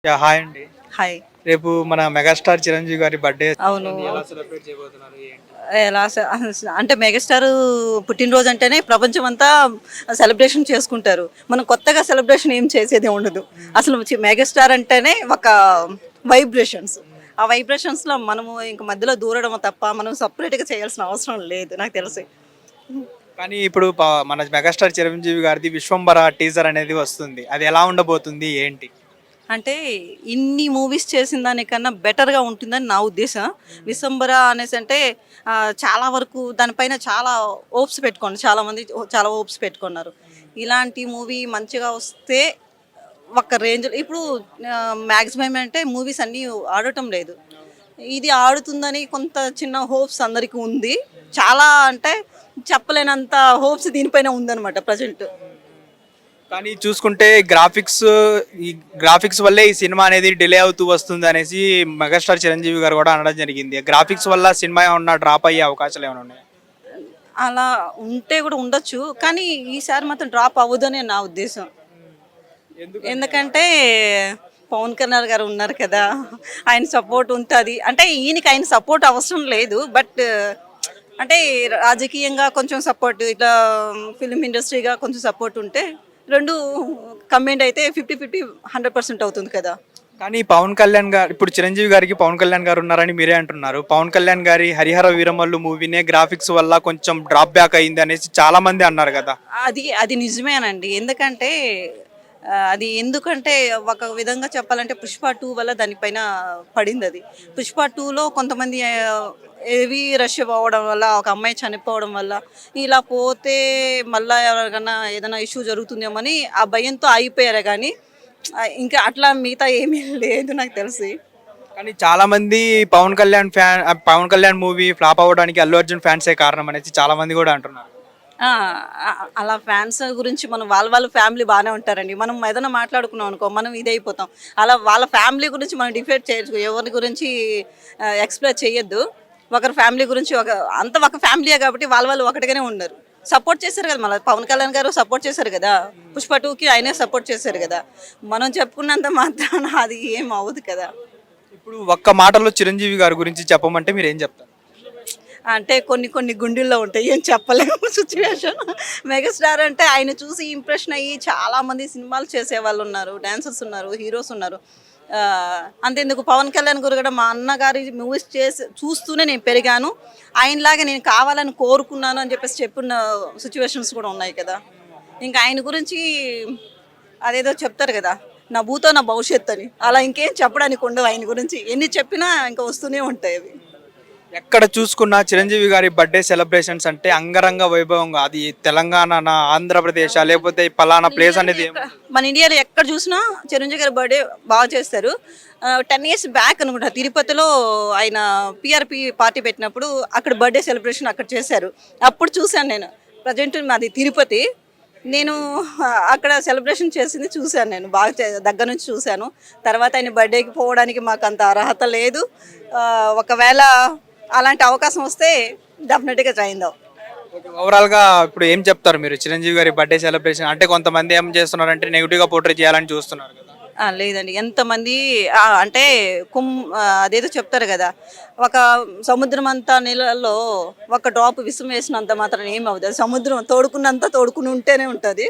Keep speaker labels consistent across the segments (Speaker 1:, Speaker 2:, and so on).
Speaker 1: Hi అండి.
Speaker 2: Hi.
Speaker 1: రేపు మన మెగాస్టార్ చిరంజీవి గారి బర్త్డే
Speaker 2: అవును.
Speaker 1: ఎలా సెలబ్రేట్ చేయబోతున్నారు ఏంటి?
Speaker 2: ఎలా అంటే మెగాస్టార్ పుట్టినరోజు అంటేనే ప్రపంచం అంతా సెలబ్రేషన్ చేసుకుంటారు. మనం కొత్తగా సెలబ్రేషన్ ఏం చేసేది ఉండదు. అసలు మెగాస్టార్ అంటేనే ఒక వైబ్రేషన్స్. ఆ వైబ్రేషన్స్లో మనము ఇంక మధ్యలో దూరడం తప్ప మనం సపరేట్గా చేయాల్సిన అవసరం లేదు నాకు తెలిసి.
Speaker 1: కానీ ఇప్పుడు మన మెగాస్టార్ చిరంజీవి గారిది విశ్వంబర టీజర్ అనేది వస్తుంది. అది ఎలా ఉండబోతుంది ఏంటి?
Speaker 2: అంటే ఇన్ని మూవీస్ చేసిన దానికన్నా బెటర్గా ఉంటుందని నా ఉద్దేశం. విశ్వంబర అనేసి అంటే చాలా వరకు దానిపైన చాలా హోప్స్ పెట్టుకోండి, చాలామంది చాలా హోప్స్ పెట్టుకున్నారు. ఇలాంటి మూవీ మంచిగా వస్తే ఒక రేంజ్లో ఇప్పుడు మ్యాక్సిమం అంటే మూవీస్ అన్నీ ఆడటం లేదు. ఇది ఆడుతుందని కొంత చిన్న హోప్స్ అందరికీ ఉంది. చాలా అంటే చెప్పలేనంత హోప్స్ దీనిపైన ఉందన్నమాట ప్రజెంట్.
Speaker 1: కానీ చూసుకుంటే గ్రాఫిక్స్ వల్లే ఈ సినిమా అనేది డిలే అవుతూ వస్తుంది అనేసి మెగాస్టార్ చిరంజీవి గారు కూడా అనడం జరిగింది. గ్రాఫిక్స్ వల్ల సినిమా ఏమన్నా డ్రాప్ అయ్యే అవకాశాలు ఏమైనా ఉన్నాయి?
Speaker 2: అలా ఉంటే కూడా ఉండొచ్చు, కానీ ఈసారి మాత్రం డ్రాప్ అవ్వదని నా ఉద్దేశం. ఎందుకంటే పవన్ కళ్యాణ్ గారు ఉన్నారు కదా, ఆయన సపోర్ట్ ఉంటుంది. అంటే ఈయనకి ఆయన సపోర్ట్ అవసరం లేదు, బట్ అంటే రాజకీయంగా కొంచెం సపోర్ట్, ఇట్లా ఫిలిం ఇండస్ట్రీగా కొంచెం సపోర్ట్ ఉంటే రెండు కంబైండ్ అయితే 50-50 100% అవుతుంది కదా.
Speaker 1: కానీ పవన్ కళ్యాణ్ గారు ఇప్పుడు చిరంజీవి గారికి పవన్ కళ్యాణ్ గారు ఉన్నారని మీరే అంటున్నారు. పవన్ కళ్యాణ్ గారి హరిహర వీరమల్లు మూవీనే గ్రాఫిక్స్ వల్ల కొంచెం డ్రాప్ బ్యాక్ అయింది అనేసి చాలా మంది అన్నారు కదా.
Speaker 2: అది నిజమేనండి. ఎందుకంటే ఒక విధంగా చెప్పాలంటే పుష్ప 2 వల్ల దానిపైన పడింది. అది పుష్ప 2లో కొంతమంది హెవీ రష్ అవ్వడం వల్ల, ఒక అమ్మాయి చనిపోవడం వల్ల, ఇలా పోతే మళ్ళీ ఎవరికైనా ఏదైనా ఇష్యూ జరుగుతుందేమని ఆ భయంతో ఆగిపోయారు. కానీ ఇంకా అట్లా మిగతా ఏమీ లేదు నాకు తెలిసి.
Speaker 1: కానీ చాలా మంది పవన్ కళ్యాణ్ మూవీ ఫ్లాప్ అవ్వడానికి అల్లు అర్జున్ ఫ్యాన్సే కారణం అనేసి చాలా మంది కూడా అంటున్నారు.
Speaker 2: అలా ఫ్యాన్స్ గురించి మనం వాళ్ళ ఫ్యామిలీ బాగానే ఉంటారండి. మనం ఏదైనా మాట్లాడుకున్నాం అనుకో మనం ఇదైపోతాం. అలా వాళ్ళ ఫ్యామిలీ గురించి మనం డిఫైడ్ చేయొచ్చు, ఎవరి గురించి ఎక్స్ప్లెయిన్ చేయొద్దు. ఒకరి ఫ్యామిలీ గురించి ఒక ఫ్యామిలీయే కాబట్టి వాళ్ళు ఒకటిగానే ఉన్నారు. సపోర్ట్ చేశారు కదా, మళ్ళీ పవన్ కళ్యాణ్ గారు సపోర్ట్ చేశారు కదా, పుష్ప 2కి ఆయనే సపోర్ట్ చేశారు కదా. మనం చెప్పుకున్నంత మాత్రాన అది ఏం అవ్వదు కదా.
Speaker 1: ఇప్పుడు ఒక్క మాటలో చిరంజీవి గారి గురించి చెప్పమంటే మీరు ఏం చెప్తారు?
Speaker 2: అంటే కొన్ని గుండెల్లో ఉంటాయి, ఏం చెప్పలేము సిచ్యువేషన్. మెగాస్టార్ అంటే ఆయన చూసి ఇంప్రెషన్ అయ్యి చాలామంది సినిమాలు చేసే వాళ్ళు ఉన్నారు, డాన్సర్స్ ఉన్నారు, హీరోస్ ఉన్నారు. అంతేందుకు పవన్ కళ్యాణ్ గారు కూడా మా అన్నగారి మూవీస్ చూస్తూనే నేను పెరిగాను, ఆయనలాగా నేను కావాలని కోరుకున్నాను అని చెప్పిన సిచ్యువేషన్స్ కూడా ఉన్నాయి కదా. ఇంకా ఆయన గురించి అదేదో చెప్తారు కదా, నా భూతో నా భవిష్యత్తు అని. అలా ఇంకేం చెప్పడానికి ఉండవు ఆయన గురించి. ఎన్ని చెప్పినా ఇంకా వస్తూనే ఉంటాయి అవి.
Speaker 1: ఎక్కడ చూసుకున్నా చిరంజీవి గారి బర్త్డే సెలబ్రేషన్స్ అంటే అంగరంగ వైభవంగా, అది తెలంగాణ, ఆంధ్రప్రదేశ్, లేకపోతే పలానా ప్లేస్ అనేది
Speaker 2: మన ఇండియాలో ఎక్కడ చూసినా చిరంజీవి గారి బర్త్డే బాగా చేస్తారు. 10 years బ్యాక్ అనుకుంటా తిరుపతిలో ఆయన పిఆర్పి పార్టీ పెట్టినప్పుడు అక్కడ బర్త్డే సెలబ్రేషన్ అక్కడ చేశారు. అప్పుడు చూశాను నేను. ప్రజెంట్ మాది తిరుపతి, నేను అక్కడ సెలబ్రేషన్ చేసింది చూశాను. నేను బాగా దగ్గర నుంచి చూశాను. తర్వాత ఆయన బర్త్డేకి పోవడానికి మాకు అంత అర్హత లేదు. ఒకవేళ అలాంటి అవకాశం వస్తే డెఫినెట్గా జాయిన్.
Speaker 1: ఓవరాల్గా ఇప్పుడు ఏం చెప్తారు మీరు చిరంజీవి గారి బర్త్డే సెలబ్రేషన్ అంటే? కొంతమంది ఏం చేస్తున్నారంటే నెగిటివ్గా పోర్ట్రే చేయాలని చూస్తున్నారు కదా.
Speaker 2: లేదండి, ఎంతమంది అంటే అదేదో చెప్తారు కదా, ఒక సముద్రం అంతా నీళ్ళల్లో ఒక డ్రాప్ విషం వేసినంత మాత్రం ఏమి అవుతుంది. సముద్రం తోడుకుని ఉంటేనే ఉంటుంది.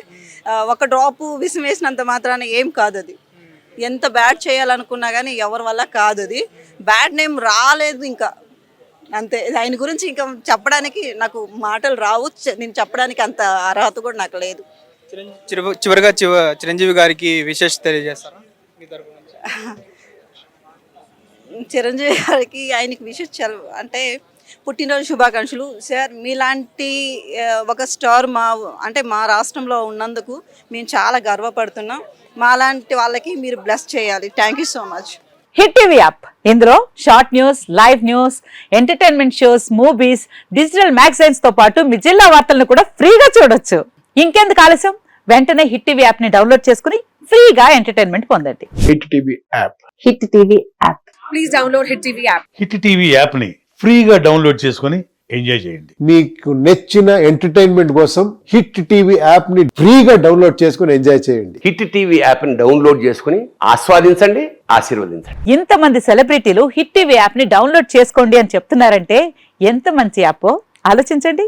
Speaker 2: ఒక డ్రాప్ విషం వేసినంత మాత్రాన ఏం కాదు. అది ఎంత బ్యాడ్ చేయాలనుకున్నా కానీ ఎవరి వల్ల కాదు. అది బ్యాడ్ నేమ్ రాలేదు ఇంకా, అంతే. ఆయన గురించి ఇంకా చెప్పడానికి నాకు మాటలు రావు. నేను చెప్పడానికి అంత అర్హత కూడా నాకు లేదు.
Speaker 1: చివరిగా చిరంజీవి గారికి విశేష తెలియజేస్తారా మీ తరపు నుంచి?
Speaker 2: చిరంజీవి గారికి ఆయనకి విశేష అంటే పుట్టినరోజు శుభాకాంక్షలు సార్. మీలాంటి ఒక స్టార్ మా రాష్ట్రంలో ఉన్నందుకు మేము చాలా గర్వపడుతున్నాం. మాలాంటి వాళ్ళకి మీరు బ్లెస్ చేయాలి. Thank you so much.
Speaker 3: Hit TV app, ఇందులో short news, live news, entertainment shows, movies, digital magazines తో పాటు మీ జిల్లా వార్తలను కూడా ఫ్రీగా చూడొచ్చు. ఇంకెందుకు ఆలస్యం, వెంటనే హిట్ టీవీ యాప్ ని డౌన్లోడ్ చేసుకుని ఫ్రీగా ఎంటర్టైన్మెంట్ పొందండి.
Speaker 4: Hit TV app.
Speaker 3: Hit TV app.
Speaker 5: Please download hit TV app.
Speaker 4: Hit TV app ని ఫ్రీగా డౌన్లోడ్ చేసుకుని ఎంజాయ్ చేయండి.
Speaker 6: మీకు నచ్చిన ఎంటర్టైన్మెంట్ కోసం హిట్ టీవీ యాప్ ని ఫ్రీగా డౌన్లోడ్ చేసుకుని ఎంజాయ్ చేయండి.
Speaker 7: హిట్ టీవీ యాప్ ని డౌన్లోడ్ చేసుకుని ఆస్వాదించండి,
Speaker 5: ఆశీర్వదించండి.
Speaker 3: ఇంతమంది సెలబ్రిటీలు హిట్ టీవీ యాప్ ని డౌన్లోడ్ చేసుకోండి అని చెప్తున్నారంటే ఎంత మంచి యాప్ ఆలోచించండి.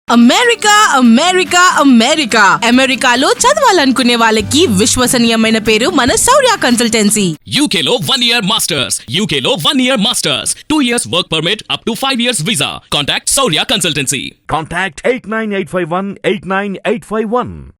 Speaker 7: అమెరికా అమెరికా అమెరికా అమెరికాలో చదవాలనుకునే వాళ్ళకి విశ్వసనీయమైన పేరు మన శౌర్య కన్సల్టెన్సీ.
Speaker 8: UK లో 1 year masters. UK లో 1 year masters. 2 years work permit up to 5 years visa. Contact Saurya Consultancy.
Speaker 9: Contact 89851 89851.